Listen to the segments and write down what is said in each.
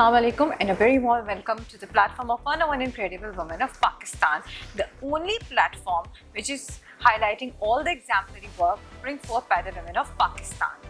Assalamu alaikum and a very warm welcome to the platform of 101 Incredible Women of Pakistan, the only platform which is highlighting all the exemplary work bring forth by the women of Pakistan.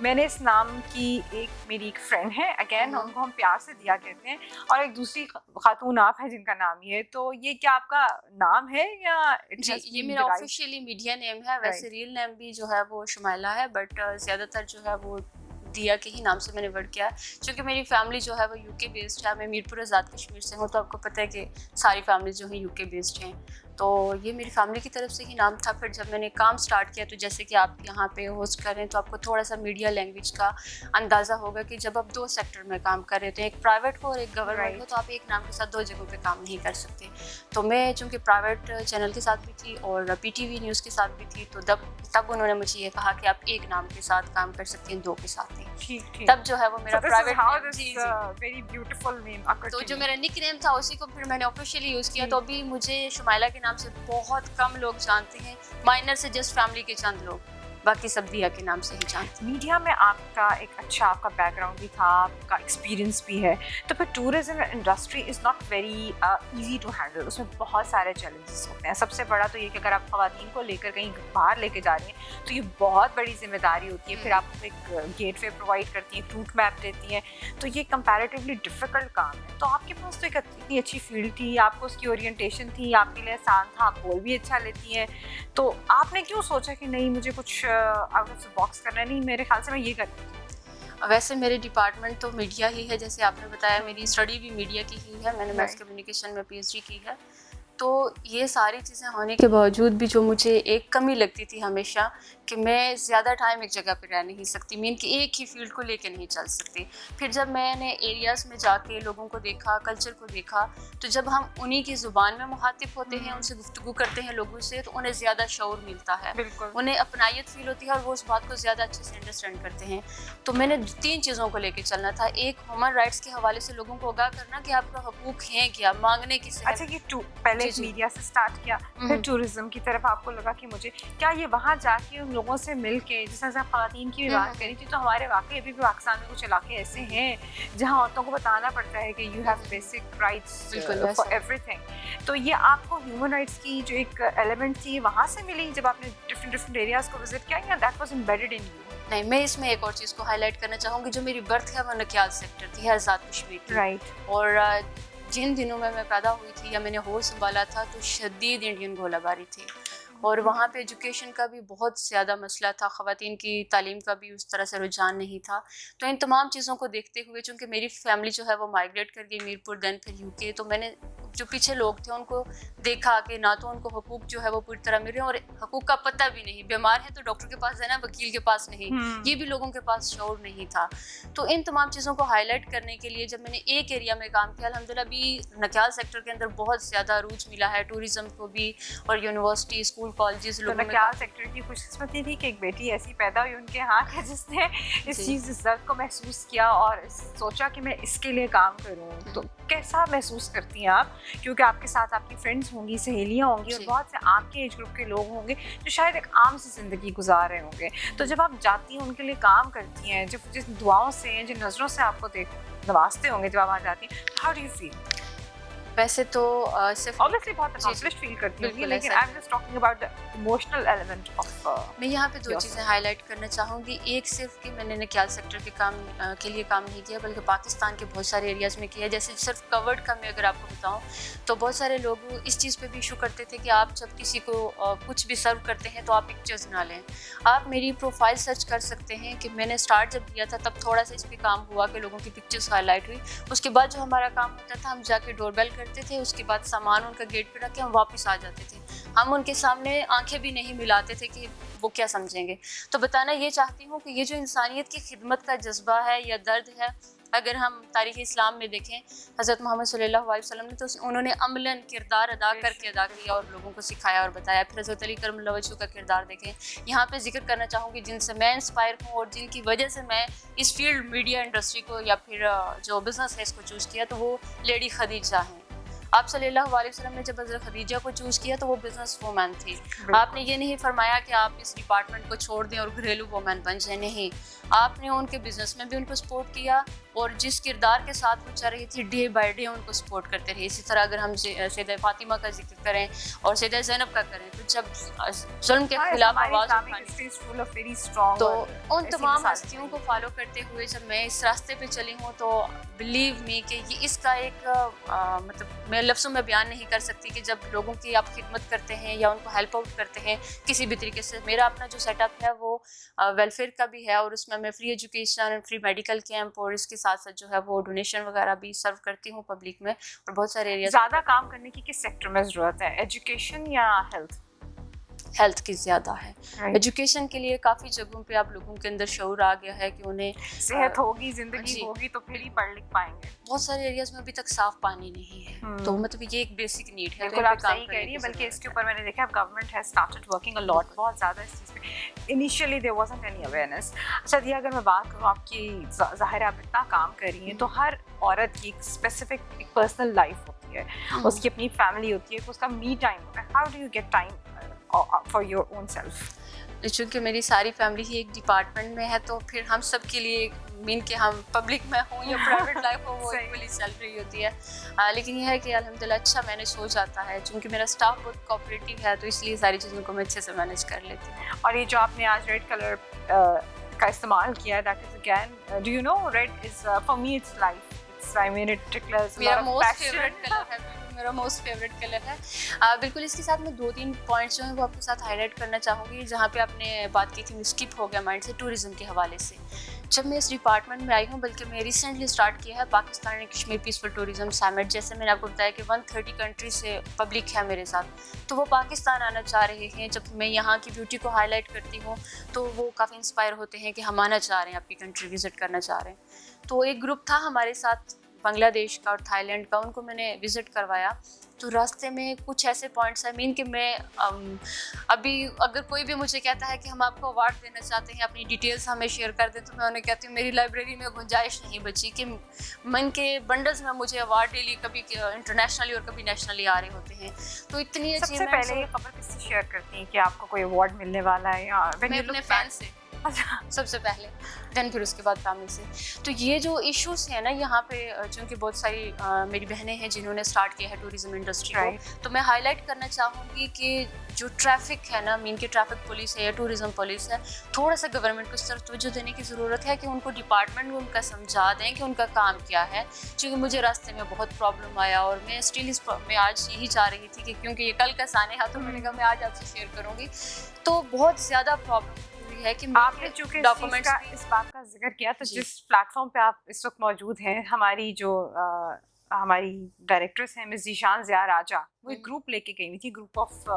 میں نے اس نام کی میری ایک friend ہے, again in کو ہم پیار سے دیا کہتے ہیں, اور ایک دوسری خاتون آپ ہیں جن کا نام یہ ہے, تو یہ کیا آپ کا نام ہے یا جی یہ میرا آفیشیلی میڈیا نیم ہے, ویسے ریل نیم بھی جو ہے وہ شمائلہ ہے, بٹ زیادہ تر جو ہے وہ دیا کے ہی نام سے میں نے ورڈ کیا ہے, چونکہ میری فیملی جو ہے وہ یو کے بیسڈ ہے. میں میرپور آزاد کشمیر سے ہوں, تو آپ کو پتہ ہے کہ ساری فیملیز جو ہیں یو کے بیسڈ ہیں, تو یہ میری فیملی کی طرف سے ہی نام تھا. پھر جب میں نے کام سٹارٹ کیا, تو جیسے کہ آپ یہاں پہ ہوسٹ کر رہے ہیں, تو آپ کو تھوڑا سا میڈیا لینگویج کا اندازہ ہوگا کہ جب آپ 2 سیکٹر میں کام کر رہے ہیں, ایک پرائیویٹ ہو اور ایک گورنمنٹ ہو, تو آپ ایک نام کے ساتھ 2 جگہوں پہ کام نہیں کر سکتے. تو میں چونکہ پرائیویٹ چینل کے ساتھ بھی تھی اور پی ٹی وی نیوز کے ساتھ بھی تھی, تو تب انہوں نے مجھے یہ کہا کہ آپ ایک نام کے ساتھ کام کر سکتی ہیں, 2 کے ساتھ نہیں. تب جو ہے وہ میرا پرائیویٹ تو جو میرا نک نیم تھا اسی کو پھر میں نے آفیشیلی یوز کیا. تو ابھی مجھے شمائلہ کے نام سے بہت کم لوگ جانتے ہیں, مائنر سے جسٹ فیملی کے چند لوگ, باقی سب دیا کے نام سے ہی جانتے ہیں. میڈیا میں آپ کا ایک اچھا آپ کا بیک گراؤنڈ بھی تھا, آپ کا ایکسپیرینس بھی ہے, تو پھر tourism industry is not very easy to handle. اس میں بہت سارے چیلنجز ہوتے ہیں. سب سے بڑا تو یہ کہ اگر آپ خواتین کو لے کر کہیں باہر لے کے جا رہی ہیں, تو یہ بہت بڑی ذمہ داری ہوتی ہے. پھر آپ کو ایک گیٹ وے پرووائڈ کرتی ہیں, روٹ میپ دیتی ہیں, تو یہ کمپیریٹیولی ڈیفیکلٹ کام ہے. تو آپ کے پاس تو ایک اتنی اچھی فیلڈ تھی, آپ کو اس کی اورینٹیشن تھی, آپ کے لیے آسان تھا, آپ بول بھی اچھا لیتی ہیں, تو آپ نے کیوں سوچا کہ نہیں مجھے کچھ آؤٹ آف دا باکس کرنا ہے؟ نہیں, میرے خیال سے میں یہ کرتی ہوں. ویسے میرے ڈپارٹمنٹ تو میڈیا ہی ہے, جیسے آپ نے بتایا میری اسٹڈی بھی میڈیا کی ہی ہے, میں نے میس کمیونیکیشن میں پی ایچ ڈی کی ہے. تو یہ ساری چیزیں ہونے کے باوجود بھی جو مجھے ایک کمی لگتی تھی ہمیشہ کہ میں زیادہ ٹائم ایک جگہ پہ رہ نہیں سکتی, مین کہ ایک ہی فیلڈ کو لے کے نہیں چل سکتی. پھر جب میں نے ایریاز میں جا کے لوگوں کو دیکھا, کلچر کو دیکھا, تو جب ہم انہی کی زبان میں مخاطب ہوتے ہیں, ان سے گفتگو کرتے ہیں لوگوں سے, تو انہیں زیادہ شعور ملتا ہے, انہیں اپنائیت فیل ہوتی ہے اور وہ اس بات کو زیادہ اچھے سے انڈرسٹینڈ کرتے ہیں. تو میں نے 3 چیزوں کو لے کے چلنا تھا. ایک ہیومن رائٹس کے حوالے سے لوگوں کو آگاہ کرنا کہ آپ کا حقوق ہیں کیا, مانگنے کس سے. اچھا, یہ پہلے میڈیا سے اسٹارٹ کیا, پھر ٹورزم کی طرف آپ کو لگا کہ مجھے کیا یہ وہاں جا کے ان لوگوں سے مل کے, جس طرح سے خواتین کی بھی بات کری تھی, تو ہمارے واقعی ابھی بھی پاکستان میں کچھ علاقے ایسے ہیں جہاں عورتوں کو بتانا پڑتا ہے کہ you have basic rights for every thing. تو یہ آپ کو ہیومن رائٹس کی جو ایک ایلیمنٹ تھی وہاں سے ملی جب آپ نے ڈفرینٹ ایریاز کو وزٹ کیا, یا that was embedded in you? نہیں, میں اس میں ایک اور چیز کو ہائی لائٹ کرنا چاہوں گی. جو میری برتھ ہے وہ نکیال سیکٹر تھی, آزاد کشمیر کی, رائٹ. اور جن دنوں میں پیدا ہوئی تھی یا میں نے ہول سنبھالا تھا, تو شدید انڈین گولہ باری تھی, اور وہاں پہ ایجوکیشن کا بھی بہت زیادہ مسئلہ تھا, خواتین کی تعلیم کا بھی اس طرح سے رجحان نہیں تھا. تو ان تمام چیزوں کو دیکھتے ہوئے, چونکہ میری فیملی جو ہے وہ مائگریٹ کر گئی میرپور, دین پھر یو کے, تو میں نے جو پیچھے لوگ تھے ان کو دیکھا کہ نہ تو ان کو حقوق جو ہے وہ پوری طرح مل رہے ہیں, اور حقوق کا پتہ بھی نہیں. بیمار ہے تو ڈاکٹر کے پاس جانا, وکیل کے پاس نہیں, یہ بھی لوگوں کے پاس شعور نہیں تھا. تو ان تمام چیزوں کو ہائی لائٹ کرنے کے لیے جب میں نے ایک ایریا میں کام کیا, الحمدللہ بھی نکیال سیکٹر کے اندر بہت زیادہ روچ ملا ہے ٹوریزم کو بھی, اور university, school, colleges. Nakyal sector کی خوش قسمتی تھی کہ ایک بیٹی ایسی پیدا ہوئی ان کے ہاتھ ہے جس نے اس چیز اس درد کو محسوس کیا اور سوچا کہ میں اس کے لیے کام کروں. تو کیسا محسوس کرتی ہیں آپ, کیونکہ آپ کے ساتھ آپ کی فرینڈس ہوں گی, سہیلیاں ہوں گی, اور بہت سے آپ کے ایج گروپ کے لوگ ہوں گے جو شاید ایک عام سی زندگی گزار رہے ہوں گے. تو جب آپ جاتی ہیں ان کے لیے کام کرتی ہیں, جس دعاؤں سے, جن نظروں سے آپ کو نوازتے ہوں گے جب آپ وہاں جاتی ہیں, ہاؤ ڈو یو فیل؟ ویسے تو صرف obviously بہت accomplished feel کرتی ہوں, لیکن I'm just talking about the emotional element of میں یہاں پہ 2 چیزیں ہائی لائٹ کرنا چاہوں گی. ایک صرف کہ میں نے نکیال سیکٹر کے لیے کام نہیں کیا, بلکہ پاکستان کے بہت سارے ایریاز میں کیا. جیسے صرف کورڈ کا میں اگر آپ کو بتاؤں, تو بہت سارے لوگ اس چیز پہ بھی ایشو کرتے تھے کہ آپ جب کسی کو کچھ بھی سرو کرتے ہیں تو آپ پکچرز نہ لیں. آپ میری پروفائل سرچ کر سکتے ہیں کہ میں نے اسٹارٹ جب کیا تھا تب تھوڑا سا اس پہ کام ہوا کہ لوگوں کی پکچرز ہائی لائٹ ہوئی. اس کے بعد جو ہمارا کام ہوتا تھا, ہم جا کے ڈور بیل کرتے تھے, اس کے بعد سامان ان کا گیٹ پہ رکھ کے ہم واپس آ جاتے تھے. ہم ان کے سامنے آنکھیں بھی نہیں ملاتے تھے کہ وہ کیا سمجھیں گے. تو بتانا یہ چاہتی ہوں کہ یہ جو انسانیت کی خدمت کا جذبہ ہے یا درد ہے, اگر ہم تاریخ اسلام میں دیکھیں, حضرت محمد صلی اللہ علیہ وسلم نے تو انہوں نے عملاً کردار ادا کر کے ادا کیا اور لوگوں کو سکھایا اور بتایا. پھر حضرت علی کرم اللہ وجہہ کا کردار دیکھیں. یہاں پہ ذکر کرنا چاہوں گی جن سے میں انسپائر ہوں اور جن کی وجہ سے میں اس فیلڈ میڈیا انڈسٹری کو یا پھر جو بزنس ہے اس کو چوز کیا, تو وہ لیڈی خدیجہ ہیں. آپ صلی اللہ علیہ وسلم نے جب حضرت خدیجہ کو چوز کیا تو وہ بزنس وومین تھی. آپ نے یہ نہیں فرمایا کہ آپ اس ڈپارٹمنٹ کو چھوڑ دیں اور گھریلو وومین بن جائیں, نہیں. آپ نے ان کے بزنس میں بھی ان کو سپورٹ کیا, اور جس کردار کے ساتھ وہ چل رہی تھی ڈے بائی ڈے ان کو سپورٹ کرتے رہے. اسی طرح اگر ہم سیدہ فاطمہ کا ذکر کریں اور سیدہ زینب کا کریں تو جب ظلم کے خلاف آواز اٹھانی تو ان تمام ہستیوں کو فالو کرتے ہوئے جب میں اس راستے پہ چلی ہوں تو بلیو می کہ یہ اس کا ایک مطلب میں لفظوں میں بیان نہیں کر سکتی کہ جب لوگوں کی آپ خدمت کرتے ہیں یا ان کو ہیلپ آؤٹ کرتے ہیں کسی بھی طریقے سے. میرا اپنا جو سیٹ اپ ہے وہ ویلفیئر کا بھی ہے اور اس میں free education free medical camp اور اس کے ساتھ ساتھ جو ہے وہ ڈونیشن وغیرہ بھی سرو کرتی ہوں پبلک میں اور بہت سارے ایریاز. زیادہ کام کرنے کی کس سیکٹر میں ضرورت ہے, ایجوکیشن یا ہیلتھ؟ ہیلتھ کی زیادہ ہے. ایجوکیشن کے لیے کافی جگہوں پہ آپ لوگوں کے اندر شعور آ گیا ہے کہ انہیں صحت ہوگی, زندگی ہوگی تو پھر ہی پڑھ لکھ پائیں گے. بہت سارے ایریاز میں ابھی تک صاف پانی نہیں ہے تو مطلب یہ ایک بیسک نیڈ ہے. بالکل آپ صحیح کہہ رہی ہیں, بلکہ اس کے اوپر میں نے دیکھا government has started working a lot, بہت زیادہ اس چیز پہ. Initially there wasn't any awareness. اچھا دیا, اگر میں بات کروں آپ کی, ظاہر ہے آپ اتنا کام کر رہی ہیں تو ہر عورت کی ایک اسپیسیفک ایک پرسنل لائف ہوتی ہے, اس کی اپنی فیملی ہوتی ہے, اس کا می ٹائم ہوتا ہے. How do you get time for your own self? چونکہ میری ساری فیملی ہی ایک ڈپارٹمنٹ میں ہے تو پھر ہم سب کے لیے مین کہ ہم پبلک میں ہوں یا پرائیویٹ لائف ہو وہ ایکولی چل رہی ہوتی ہے. لیکن یہ ہے کہ الحمدللہ اچھا مینیج ہو جاتا ہے چونکہ میرا اسٹاف بہت کوآپریٹیو ہے تو اس لیے ساری چیزوں کو میں اچھے سے مینیج کر لیتی ہوں. اور یہ جو آپ نے آج ریڈ کلر کا استعمال کیا ہے, that is again, do you know red is for me it's life, it's I mean it declares میرا موسٹ فیوریٹ کلر ہے. میرا موسٹ فیوریٹ کلر ہے. بالکل اس کے ساتھ میں 2-3 پوائنٹس جو ہیں وہ آپ کے ساتھ ہائی لائٹ کرنا چاہوں گی. جہاں پہ آپ نے بات کی تھی اسکپ ہو گیا مائنڈ سے, ٹورزم کے حوالے سے. جب میں اس ڈپارٹمنٹ میں آئی ہوں, بلکہ میں ریسنٹلی اسٹارٹ کیا ہے Pakistan and Kashmir peaceful tourism summit. جیسے میں نے آپ کو بتایا کہ 130 کنٹریز سے پبلک ہے میرے ساتھ, تو وہ پاکستان آنا چاہ رہے ہیں. جب میں یہاں کی بیوٹی کو ہائی لائٹ کرتی ہوں تو وہ کافی انسپائر ہوتے ہیں کہ ہم آنا چاہ رہے ہیں, آپ کی کنٹری وزٹ کرنا چاہ رہے ہیں. تو ایک گروپ تھا ہمارے ساتھ بنگلہ دیش کا اور تھائی لینڈ کا, ان کو میں نے وزٹ کروایا. تو راستے میں کچھ ایسے پوائنٹس ہیں کہ میں ابھی اگر کوئی بھی مجھے کہتا ہے کہ ہم آپ کو اوارڈ دینا چاہتے ہیں, اپنی ڈیٹیلس ہمیں شیئر کر دیں, تو میں انہیں کہتی ہوں میری لائبریری میں گنجائش نہیں بچی کہ من کے بنڈلز میں مجھے اوارڈ ڈیلی کبھی انٹرنیشنل اور کبھی نیشنلی آ رہے ہوتے ہیں. تو اتنی سب سے پہلے یہ خبر کس سے شیئر کرتی ہیں کہ آپ کو کوئی اوارڈ ملنے والا ہے؟ میں اپنے فین سے سب سے پہلے, دین پھر اس کے بعد فیملی سے. تو یہ جو ایشوز ہیں نا یہاں پہ, چونکہ بہت ساری میری بہنیں ہیں جنہوں نے اسٹارٹ کیا ہے ٹوریزم انڈسٹری کو, تو میں ہائی لائٹ کرنا چاہوں گی کہ جو ٹریفک ہے نا, مین کی ٹریفک پولیس ہے یا ٹوریزم پولیس ہے, تھوڑا سا گورنمنٹ کو اس طرف توجہ دینے کی ضرورت ہے کہ ان کو ڈپارٹمنٹ کو ان کا سمجھا دیں کہ ان کا کام کیا ہے. چونکہ مجھے راستے میں بہت پرابلم آیا اور میں اسٹل میں آج یہی چاہ رہی تھی کہ کیونکہ یہ کل کا سانحہ تو میں نے کہا میں آج آپ سے شیئر کروں گی. تو بہت زیادہ پرابلم ہے کہ آپ نے چونکہ ڈاکومنٹس اس بات کا ذکر کیا, تو جس پلیٹ فارم پہ آپ اس وقت موجود ہیں, ہماری ڈائریکٹرس ہیں مس ذیشان ضیاء راجہ, وہ ایک گروپ لے کے گئی ہوئی تھی, گروپ آف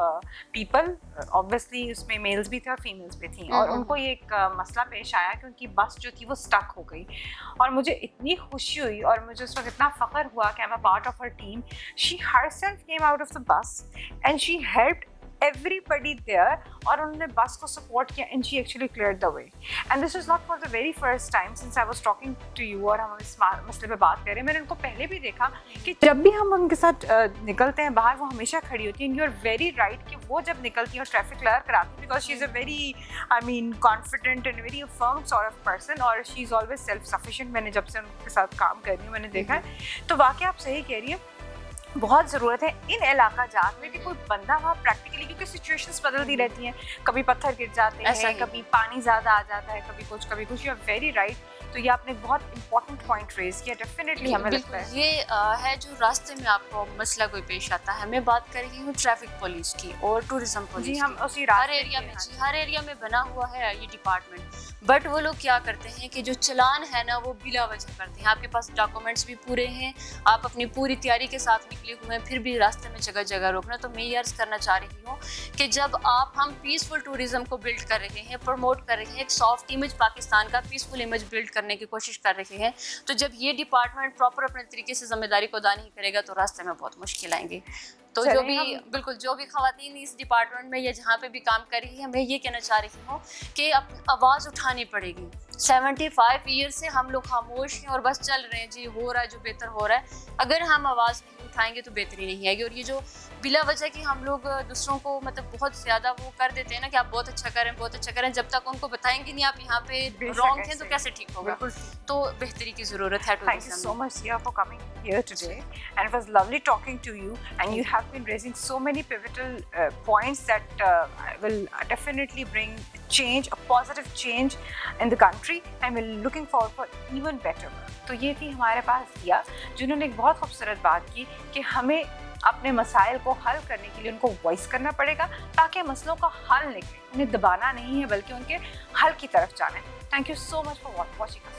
پیپل, اوبویسلی اس میں میلز بھی تھے اور فیمیلز بھی تھیں, اور ان کو یہ ایک مسئلہ پیش آیا کہ ان کی بس جو تھی وہ اسٹک ہو گئی. اور مجھے اتنی خوشی ہوئی اور مجھے اس وقت اتنا فخر ہوا کہ I am a part of her team. She herself came out of the bus and she helped everybody there, اور انہوں نے بس کو سپورٹ کیا, and she actually cleared the way. And this was not for the very first time since I was talking to you اور ہم اس مسئلے پہ بات کر رہے ہیں. میں نے ان کو پہلے بھی دیکھا کہ جب بھی ہم ان کے ساتھ نکلتے ہیں باہر, وہ ہمیشہ کھڑی ہوتی ہیں. You are very right کہ وہ جب نکلتی ہیں اور ٹریفک کلیئر کراتی ہیں, because she is a very confident and very firm sort of person, اور she is always self sufficient. میں نے جب سے ان کے ساتھ کام کر رہی ہوں میں نے دیکھا ہے. تو واقعی آپ صحیح کہہ رہی ہیں, بہت ضرورت ہے ان علاقہ جات میں کہ کوئی بندہ وہاں پریکٹیکلی, کیونکہ سچویشنز بدلتی رہتی ہیں, کبھی پتھر گر جاتے ہیں, کبھی پانی زیادہ آ جاتا ہے, کبھی کچھ. You are very right. تو یہ آپ نے بہت امپورٹنٹ پوائنٹ ریز کیا, ڈیفینیٹلی ہمیں لگتا ہے یہ ہے جو راستے میں آپ کو مسئلہ کوئی پیش آتا ہے. میں بات کر رہی ہوں ٹریفک پولیس کی اور ٹورزم پولیس. جی ہم اسی ہر ایریا میں بنا ہوا ہے یہ ڈپارٹمنٹ, بٹ وہ لوگ کیا کرتے ہیں کہ جو چلان ہے نا وہ بلا وجہ کرتے ہیں. آپ کے پاس ڈاکومنٹس بھی پورے ہیں, آپ اپنی پوری تیاری کے ساتھ نکلے ہوئے ہیں, پھر بھی راستے میں جگہ جگہ روکنا. تو میں یہ عرض کرنا چاہ رہی ہوں کہ جب ہم پیسفل ٹورزم کو بلڈ کر رہے ہیں, پروموٹ کر رہے ہیں, ایک سافٹ امیج پاکستان کا پیسفل امیج بلڈ کرنے کی کوشش کر رہے ہیں, تو جب یہ ڈپارٹمنٹ پراپر اپنے طریقے سے ذمہ داری کو ادا نہیں کرے گا تو راستے میں بہت مشکل آئیں گی. تو جو بھی خواتین اس ڈپارٹمنٹ میں یا جہاں پہ بھی کام کر رہی ہیں, میں یہ کہنا چاہ رہی ہوں کہ آواز اٹھانی پڑے گی. 75 ایئر سے ہم لوگ خاموش ہیں اور بس چل رہے ہیں جی ہو رہا ہے جو بہتر ہو رہا ہے. اگر ہم آواز نہیں اٹھائیں گے تو بہتری نہیں آئے گی. اور یہ جو بلا وجہ کہ ہم لوگ دوسروں کو مطلب بہت زیادہ وہ کر دیتے ہیں نا کہ آپ بہت اچھا کریں بہت اچھا کریں, جب تک ان کو بتائیں گے نہیں آپ یہاں پہ رانگ ہیں تو کیسے ٹھیک ہوگا. تو بہتری کی ضرورت ہے. Thank you so much, Sia, for coming here today. And it was lovely talking to you. And you have been raising so many pivotal points that will definitely bring change, a positive change in the country. And we're looking forward for even better. تو یہ تھی ہمارے پاس Sia, جنہوں نے ایک بہت خوبصورت بات کی کہ ہمیں اپنے مسائل کو حل کرنے کے لیے ان کو وائس کرنا پڑے گا تاکہ مسئلوں کا حل نکلے. انہیں دبانا نہیں ہے بلکہ ان کے حل کی طرف جانا ہے. Thank you so much for watching us.